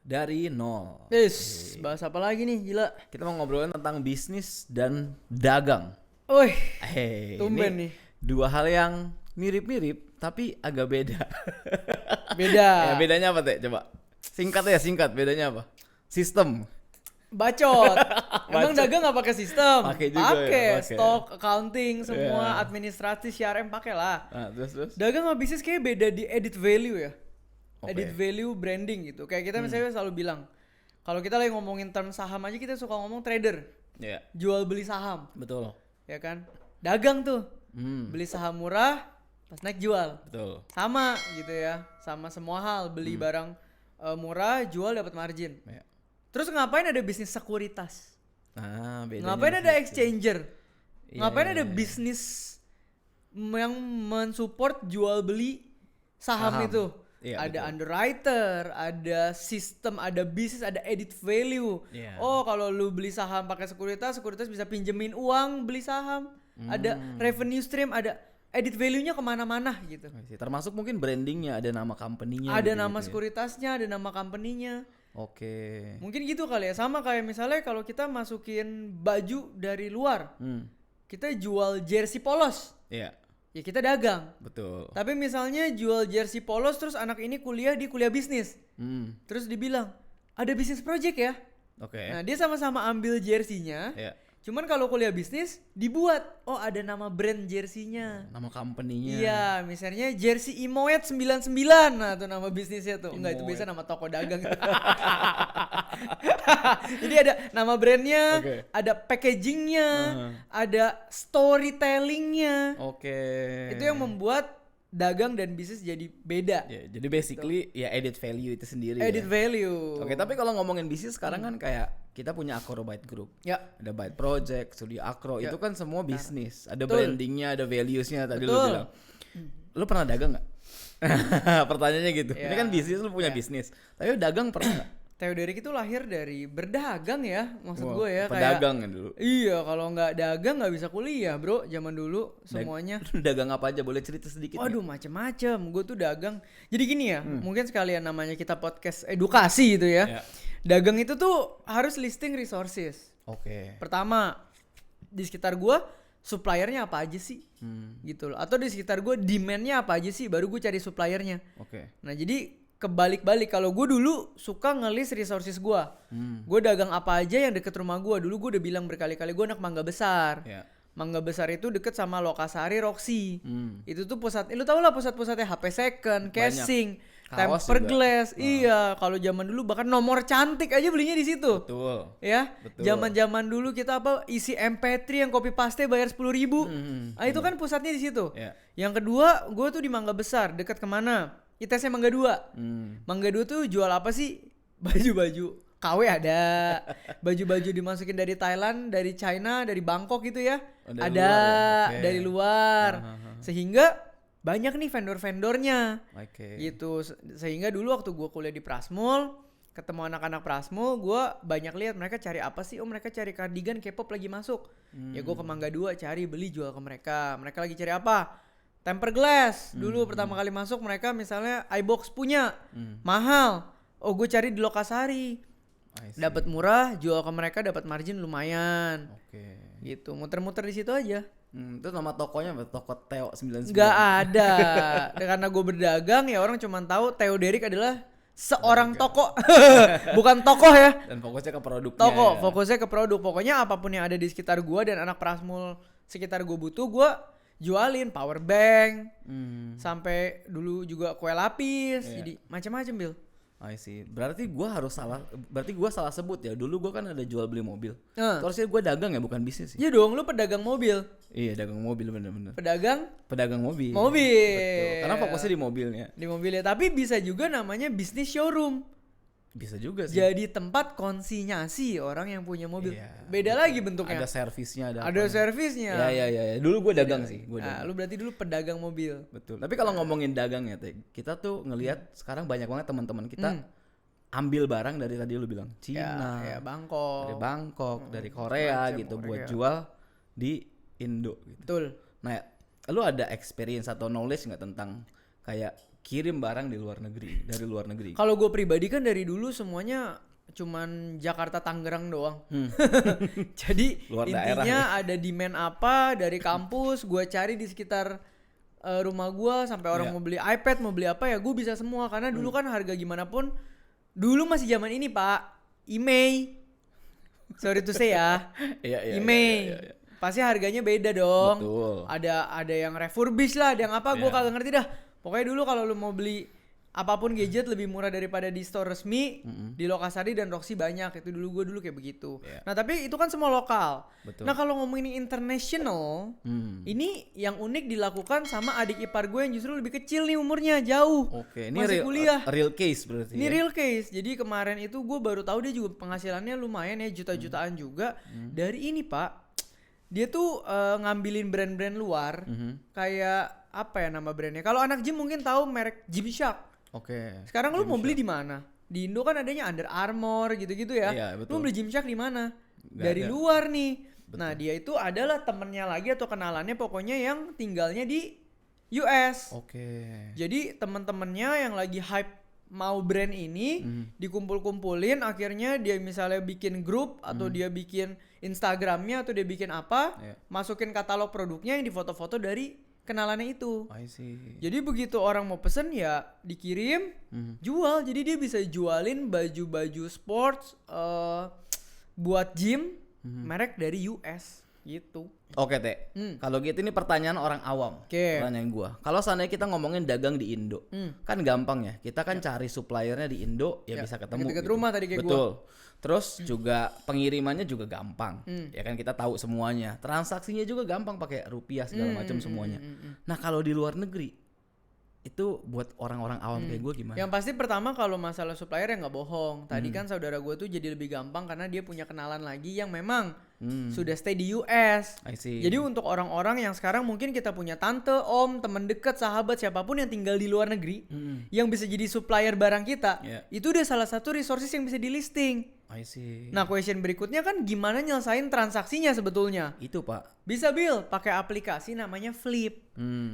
dari nol. Bahas apa lagi nih, gila. Kita mau ngobrolin tentang bisnis dan dagang. Wih, Ini tumben nih. dua hal yang mirip-mirip tapi agak beda. Beda. Ya, bedanya apa teh? Coba singkat bedanya apa? Sistem. Bacot. Emang dagang nggak pakai sistem? Pakai juga ya, Pakai. pakai. Stok, accounting, semua Iya. administrasi, CRM pakai lah. Nah, terus. Dagang sama bisnis kayak beda di edit value ya. Oke. Edit value branding gitu. Kayak kita misalnya selalu bilang, kalau kita lagi ngomongin term saham aja kita suka ngomong trader, Ya, jual beli saham, betul. ya kan? Dagang tuh, Hmm, beli saham murah, pas naik jual. betul. Sama gitu ya, sama semua hal, beli barang murah, jual dapat margin. Ya. Terus ngapain ada bisnis sekuritas? Nah, bedanya Ngapain di ada situ. exchanger? Iya, Ngapain iya, ada iya. bisnis yang mensupport jual beli saham Saham. itu? Iya, Ada betul. underwriter, ada sistem, ada bisnis, ada edit value. Iya. Oh, kalau lu beli saham pakai sekuritas, sekuritas bisa pinjemin uang beli saham. Ada revenue stream, ada edit value-nya kemana-mana gitu. Termasuk mungkin brandingnya, ada nama company-nya. Ada gitu, nama gitu ya. sekuritasnya, ada nama company-nya. Oke. Mungkin gitu kali ya. Sama kayak misalnya kalau kita masukin baju dari luar, kita jual jersey polos, Iya, ya kita dagang. betul. Tapi misalnya jual jersey polos terus anak ini kuliah di kuliah bisnis, Hmm, terus dibilang ada bisnis project ya. oke. Nah dia sama-sama ambil jersey-nya, Ya, cuman kalau kuliah bisnis dibuat, oh ada nama brand jersey-nya. nama company-nya. Iya, misalnya jersey Imoet 99. Nah, itu nama bisnisnya tuh. Enggak, itu Imoet. biasa nama toko dagang. Jadi ada nama brandnya, Oke. ada packagingnya, ada storytellingnya. Oke. Itu yang membuat dagang dan bisnis jadi beda. Ya, jadi basically ya edit value itu sendiri Edit ya. value. Oke, tapi kalau ngomongin bisnis sekarang kan kayak kita punya Akro Byte Group. Ya, Ada Byte Project, Studio Akro, Ya. itu kan semua bisnis. Ada Betul. brandingnya, ada values-nya tadi lu Betul. bilang. Lu pernah dagang nggak? Pertanyaannya gitu. Ini Ya. kan bisnis, lu punya Ya. bisnis. Tapi lu dagang pernah nggak? Theodorik itu lahir dari berdagang ya, maksud Wah, gue ya. pedagang kan dulu. Iya, kalau nggak dagang nggak bisa kuliah, bro. Zaman dulu semuanya. Dagang apa aja? Boleh cerita sedikit nggak? Waduh, macem-macem. Gue tuh dagang. Jadi gini ya, mungkin sekalian namanya kita podcast edukasi gitu ya. Ya. Dagang itu tuh harus listing resources. Oke. Pertama, di sekitar gue suppliernya apa aja sih? Gitu loh. Atau di sekitar gue demandnya apa aja sih? Baru gue cari suppliernya. Oke. Nah jadi kebalik-balik. Kalau gue dulu suka ngelis resources gue. Gue dagang apa aja yang deket rumah gue. Dulu gue udah bilang berkali-kali gue anak Mangga Besar. Ya. Mangga Besar itu deket sama Lokasari Roxy. Hmm. Itu tuh pusat, lu tau lah pusat-pusatnya HP second, casing, Kaos temper juga. glass. Iya, kalau zaman dulu bahkan nomor cantik aja belinya di situ. Betul. Ya, Betul. zaman-zaman dulu kita apa isi MP3 yang copy paste bayar 10.000. Ah itu kan pusatnya di situ. Ya. Yang kedua, gue tuh di Mangga Besar, dekat kemana? ITC Mangga 2. Mangga 2 tuh jual apa sih? Baju-baju KW ada, baju-baju dimasukin dari Thailand, dari China, dari Bangkok gitu ya. Oh, dari Ada luar ya? Oke. dari luar. Sehingga banyak nih vendor-vendornya. Oke. Gitu. Sehingga dulu waktu gue kuliah di Prasmul, ketemu anak-anak Prasmul, gue banyak lihat mereka cari apa sih? Oh mereka cari cardigan K-pop lagi masuk. Ya gue ke Mangga 2 cari beli jual ke mereka. Mereka lagi cari apa? Temper glass. Dulu pertama kali masuk mereka misalnya iBox punya. Mahal. Oh gue cari di Lokasari. I see. Dapat murah, jual ke mereka dapat margin lumayan. Oke. Gitu. Muter-muter di situ aja. Itu nama tokonya apa? Toko Teo 99. Nggak ada. Karena gue berdagang ya orang cuma tahu Theodorik adalah seorang toko. Bukan tokoh ya. Dan fokusnya ke produknya. Toko, ya. fokusnya ke produk. Pokoknya apapun yang ada di sekitar gue dan anak Prasmul sekitar gue butuh, gue jualin power bank. Sampai dulu juga kue lapis. Iya. Jadi macam-macam, Bil. I see. Berarti gua salah sebut ya. Dulu gua kan ada jual beli mobil. Nah. Terusnya gua dagang ya, bukan bisnis sih. Iya dong, lu pedagang mobil. Iya, dagang mobil bener-bener. Pedagang Mobil. mobil. Betul. Karena fokusnya di mobilnya. Di mobilnya. Tapi bisa juga namanya bisnis showroom. Bisa juga sih. Jadi tempat konsinyasi orang yang punya mobil. Iya. Beda lagi bentuknya. Ada servisnya, ada Ada apa. servisnya. Ya. Dulu gua dagang sih. Gua dagang. Nah, lu berarti dulu pedagang mobil. Betul. Tapi kalau ngomongin dagang ya, Teh, kita tuh ngelihat sekarang banyak banget teman-teman kita ambil barang dari tadi lu bilang Cina, Ya, Bangkok. dari Bangkok, dari Korea macam gitu Korea. buat jual di Indo gitu. Betul. Nah, lu ada experience atau knowledge nggak tentang kayak kirim barang dari luar negeri. Kalau gue pribadi kan dari dulu semuanya cuman Jakarta Tangerang doang. Jadi Luar intinya ada demand apa dari kampus, gue cari di sekitar rumah gue, sampai orang mau beli iPad, mau beli apa ya gue bisa semua. Karena dulu kan harga gimana pun, dulu masih zaman ini Pak, IMEI. Sorry to say ya. IMEI. Pasti harganya beda dong. Betul. Ada yang refurbish lah, ada yang apa, gue kagak ngerti dah. Pokoknya dulu kalau lu mau beli apapun gadget lebih murah daripada di store resmi, di Lokasari dan Roxy banyak. Itu gue dulu kayak begitu. Nah tapi itu kan semua lokal. Betul. Nah kalau ngomongin international, ini yang unik dilakukan sama adik ipar gue yang justru lebih kecil nih umurnya, jauh. Oke, ini masih kuliah. Real case berarti. Ini real case. Jadi kemarin itu gue baru tahu dia juga penghasilannya lumayan ya, juta-jutaan juga. Dari ini Pak, dia tuh ngambilin brand-brand luar, kayak apa ya nama brandnya? Kalau anak gym mungkin tahu merek Gymshark. Oke. Sekarang lu mau beli di mana? Di Indo kan adanya Under Armour gitu-gitu ya. Iya, betul. Lu mau beli Gymshark di mana? Nggak Dari ada. luar nih. Betul. Nah dia itu adalah temennya lagi atau kenalannya pokoknya yang tinggalnya di US. Oke. Jadi teman-temannya yang lagi hype mau brand ini dikumpul-kumpulin, akhirnya dia misalnya bikin grup atau dia bikin Instagramnya atau dia bikin apa, masukin katalog produknya yang difoto-foto dari kenalannya itu. I see. Jadi begitu orang mau pesen ya dikirim, jual. Jadi dia bisa jualin baju-baju sports buat gym merek dari US gitu. Oke Teh, kalau gitu ini pertanyaan orang awam. Pertanyaan gua. Kalau seandainya kita ngomongin dagang di Indo, kan gampang ya. Kita kan cari suppliernya di Indo ya bisa ketemu. Deket-deket gitu. rumah tadi kayak Betul. Terus juga pengirimannya juga gampang. Ya kan kita tahu semuanya. Transaksinya juga gampang pakai rupiah segala macam semuanya. Nah kalau di luar negeri itu buat orang-orang awam kayak gue gimana? Yang pasti pertama kalau masalah supplier ya nggak bohong. Tadi kan saudara gue tuh jadi lebih gampang karena dia punya kenalan lagi yang memang sudah stay di US. I see. Jadi untuk orang-orang yang sekarang mungkin kita punya tante, om, teman dekat, sahabat, siapapun yang tinggal di luar negeri yang bisa jadi supplier barang kita, itu udah salah satu resources yang bisa di listing. I see. Nah question berikutnya kan gimana nyelesain transaksinya sebetulnya? Itu Pak. Bisa Bill, pakai aplikasi namanya Flip.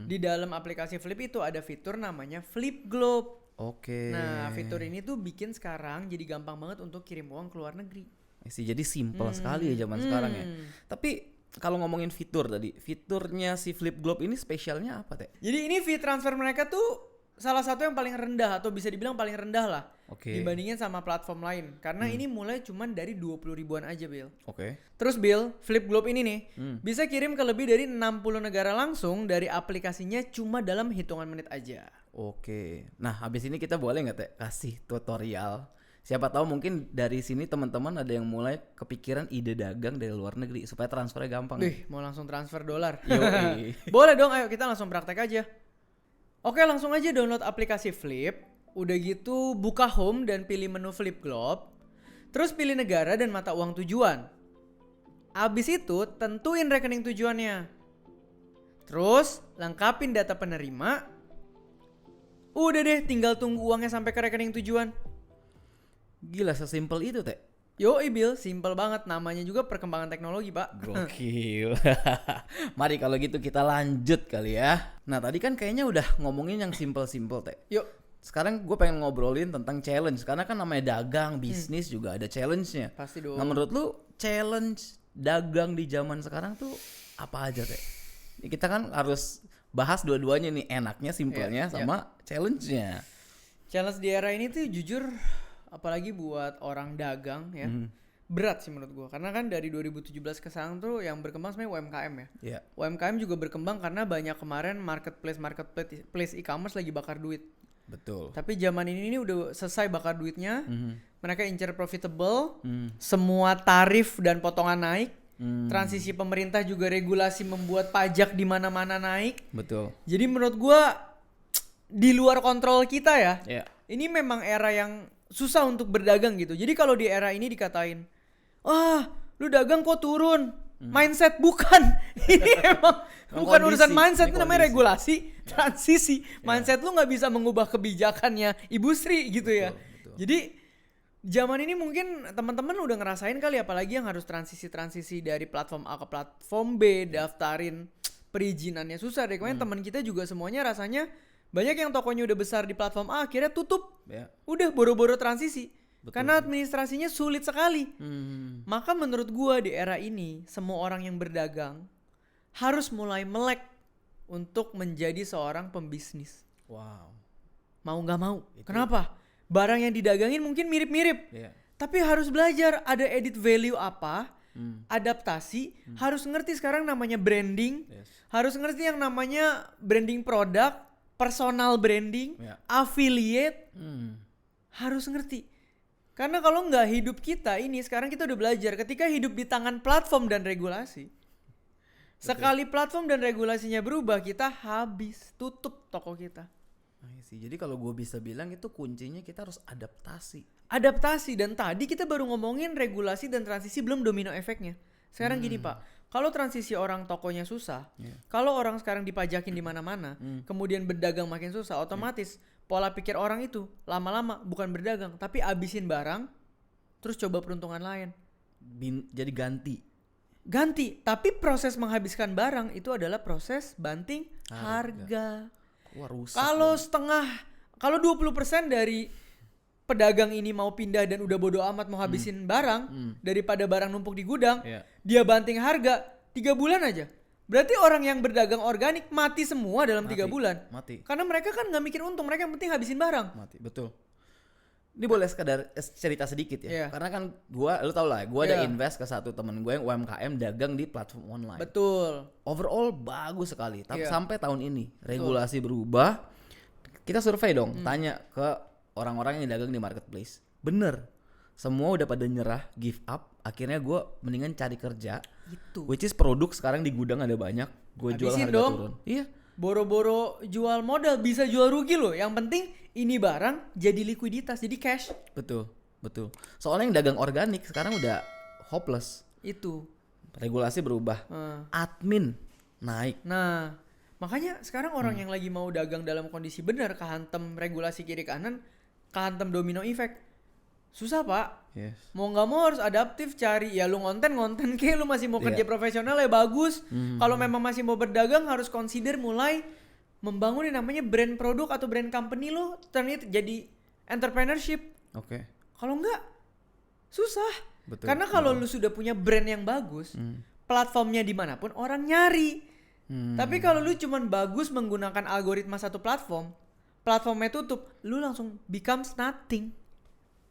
Di dalam aplikasi Flip itu ada fitur namanya Flip Globe. Oke. Nah fitur ini tuh bikin sekarang jadi gampang banget untuk kirim uang ke luar negeri. I see. Jadi simple sekali ya zaman sekarang ya. Tapi kalau ngomongin fitur tadi, fiturnya si Flip Globe ini spesialnya apa Teh? Jadi ini fee transfer mereka tuh salah satu yang paling rendah atau bisa dibilang paling rendah lah dibandingin sama platform lain. Karena ini mulai cuman dari 20 ribuan aja Bill. Terus Bill, Flip Globe ini nih bisa kirim ke lebih dari 60 negara langsung dari aplikasinya cuma dalam hitungan menit aja. Oke. Nah habis ini kita boleh nggak Teh kasih tutorial? Siapa tahu mungkin dari sini teman-teman ada yang mulai kepikiran ide dagang dari luar negeri supaya transfernya gampang. Mau langsung transfer dolar. Yoi. Boleh dong, ayo kita langsung praktek aja. Oke langsung aja download aplikasi Flip. Udah gitu buka home dan pilih menu Flip Globe. Terus pilih negara dan mata uang tujuan. Abis itu tentuin rekening tujuannya. Terus lengkapin data penerima. Udah deh tinggal tunggu uangnya sampai ke rekening tujuan. Gila sesimpel itu Teh. Yoi Bill, simple banget. Namanya juga perkembangan teknologi Pak. Gokil. Mari kalau gitu kita lanjut kali ya. Nah tadi kan kayaknya udah ngomongin yang simple-simple Teh. Yuk. Sekarang gue pengen ngobrolin tentang challenge. Karena kan namanya dagang, bisnis juga ada challenge-nya. Pasti dong. Nah menurut lu challenge dagang di zaman sekarang tuh apa aja Teh? Ini kita kan harus bahas dua-duanya nih. Enaknya, simpelnya sama challenge-nya. Challenge di era ini tuh jujur apalagi buat orang dagang ya berat sih menurut gua, karena kan dari 2017 ke sekarang tuh yang berkembang sebenarnya UMKM ya. UMKM juga berkembang karena banyak kemarin marketplace e-commerce lagi bakar duit. Betul. Tapi zaman ini udah selesai bakar duitnya, mereka incer profitable, semua tarif dan potongan naik, transisi pemerintah juga regulasi membuat pajak di mana-mana naik. Betul. Jadi menurut gua di luar kontrol kita ya. Ini memang era yang susah untuk berdagang gitu. Jadi kalau di era ini dikatain, wah lu dagang kok turun, mindset bukan. Ini emang bukan urusan mindset, itu namanya regulasi, transisi. Mindset lu gak bisa mengubah kebijakannya Ibu Sri gitu ya. Betul. Jadi zaman ini mungkin teman-teman udah ngerasain kali, apalagi yang harus transisi dari platform A ke platform B, daftarin perizinannya susah deh. Kemarin teman kita juga semuanya rasanya Banyak yang tokonya udah besar di platform A akhirnya tutup. Ya. Udah boro-boro transisi. Betul. Karena administrasinya sulit sekali. Hmm. Maka menurut gua di era ini semua orang yang berdagang harus mulai melek untuk menjadi seorang pembisnis. Wow. Mau nggak mau. Kenapa? Barang yang didagangin mungkin mirip-mirip. Yeah. Tapi harus belajar ada edit value apa, adaptasi, harus ngerti sekarang namanya branding, harus ngerti yang namanya branding produk, personal branding, affiliate, harus ngerti. Karena kalau nggak hidup kita ini, sekarang kita udah belajar ketika hidup di tangan platform dan regulasi. Sekali platform dan regulasinya berubah, kita habis, tutup toko kita. Jadi kalau gue bisa bilang itu kuncinya kita harus adaptasi. Adaptasi, dan tadi kita baru ngomongin regulasi dan transisi belum domino efeknya. Sekarang gini Pak, kalau transisi orang tokonya susah, kalau orang sekarang dipajakin di mana-mana, kemudian berdagang makin susah, otomatis pola pikir orang itu lama-lama bukan berdagang, tapi abisin barang, terus coba peruntungan lain. Jadi Ganti, tapi proses menghabiskan barang itu adalah proses banting harga. Wah, rusak. Kalau 20% dari pedagang ini mau pindah dan udah bodo amat mau habisin barang daripada barang numpuk di gudang, dia banting harga 3 bulan aja. Berarti orang yang berdagang organik mati semua dalam 3 bulan. Mati. Karena mereka kan nggak mikir untung, mereka yang penting habisin barang. Mati, betul. Ini boleh sekadar cerita sedikit ya. Karena kan lu tau lah, gue ada invest ke satu temen gue yang UMKM dagang di platform online. Betul. Overall bagus sekali. Tapi sampai tahun ini regulasi berubah. Kita survei dong, tanya ke orang-orang yang dagang di marketplace. Bener, semua udah pada nyerah, give up. Akhirnya gue mendingan cari kerja. Itu. Which is produk sekarang di gudang ada banyak. Gue jual harga turun. Iya. Boro-boro jual modal bisa jual rugi loh. Yang penting ini barang jadi likuiditas, jadi cash. Betul. Soalnya yang dagang organik sekarang udah hopeless. Itu. Regulasi berubah. Admin naik. Nah, makanya sekarang orang yang lagi mau dagang dalam kondisi benar, kehantem regulasi kiri kanan, kehantem domino effect. Susah Pak. Yes. Mau nggak mau harus adaptif, cari ya lu ngonten ke lu masih mau kerja profesional ya bagus. Kalau memang masih mau berdagang harus consider mulai membangun yang namanya brand produk atau brand company lu, ternyata jadi entrepreneurship. Oke. Kalau enggak susah. Betul. Karena kalau lu sudah punya brand yang bagus, platformnya dimanapun orang nyari. Tapi kalau lu cuman bagus menggunakan algoritma satu platformnya tutup, lu langsung becomes nothing.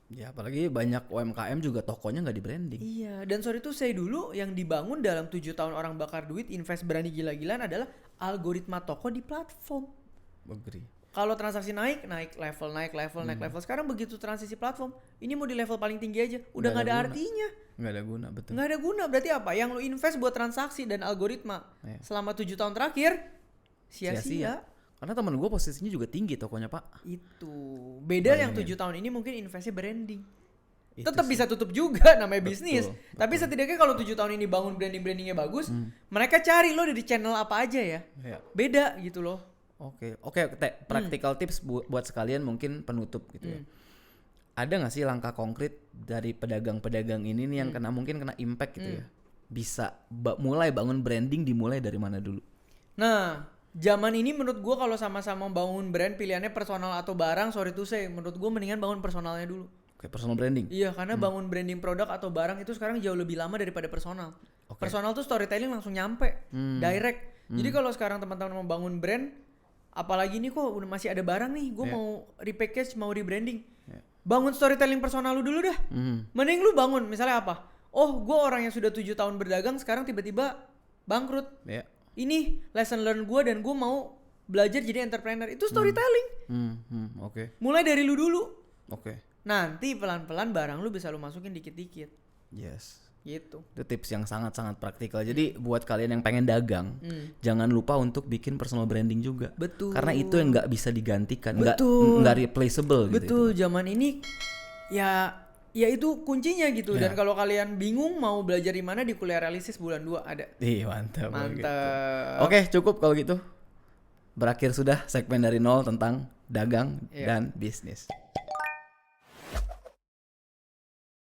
Ya apalagi banyak UMKM juga tokonya nggak di branding. Iya, dan sorry tuh saya dulu yang dibangun dalam 7 tahun orang bakar duit, invest berani gila-gilaan adalah algoritma toko di platform. Agree. Kalau transaksi naik level. Sekarang begitu transisi platform, ini mau di level paling tinggi aja, udah nggak ada artinya. Nggak ada guna, betul. Nggak ada guna, berarti apa? Yang lu invest buat transaksi dan algoritma selama 7 tahun terakhir sia-sia. Karena teman gue posisinya juga tinggi tokonya Pak. Itu beda. Bayangin. Yang 7 tahun ini mungkin investnya branding. Tetap bisa tutup juga namanya bisnis. Tapi setidaknya kalau 7 tahun ini bangun brandingnya bagus, mereka cari lo dari channel apa aja ya. Beda gitu loh. Oke, practical tips buat sekalian mungkin penutup gitu ya. Ada nggak sih langkah konkret dari pedagang-pedagang ini nih yang mungkin kena impact gitu ya? Bisa mulai bangun branding, dimulai dari mana dulu? Nah, zaman ini menurut gue kalau sama-sama bangun brand, pilihannya personal atau barang, sorry to say, menurut gue mendingan bangun personalnya dulu. Oke, personal branding. Iya, karena bangun branding produk atau barang itu sekarang jauh lebih lama daripada personal. Personal tuh storytelling langsung nyampe, direct. Jadi kalau sekarang teman-teman mau bangun brand, apalagi ini kok udah masih ada barang nih, gue mau repackage, mau rebranding. Bangun storytelling personal lu dulu dah. Mending lu bangun, misalnya apa? Oh, gue orang yang sudah 7 tahun berdagang, sekarang tiba-tiba bangkrut. Ini lesson learn gue dan gue mau belajar jadi entrepreneur. Itu storytelling. Mulai dari lu dulu. Nanti pelan-pelan barang lu bisa lu masukin dikit-dikit. Yes. Gitu. Itu tips yang sangat-sangat praktikal. Jadi buat kalian yang pengen dagang, jangan lupa untuk bikin personal branding juga. Betul. Karena itu yang nggak bisa digantikan, nggak replaceable. Betul. Gitu. Zaman ini ya itu kuncinya gitu. Dan kalau kalian bingung mau belajar di mana, di kuliah realistis bulan 2 ada. Mantap. Gitu. Oke, cukup kalau gitu. Berakhir sudah segmen dari nol tentang dagang dan bisnis.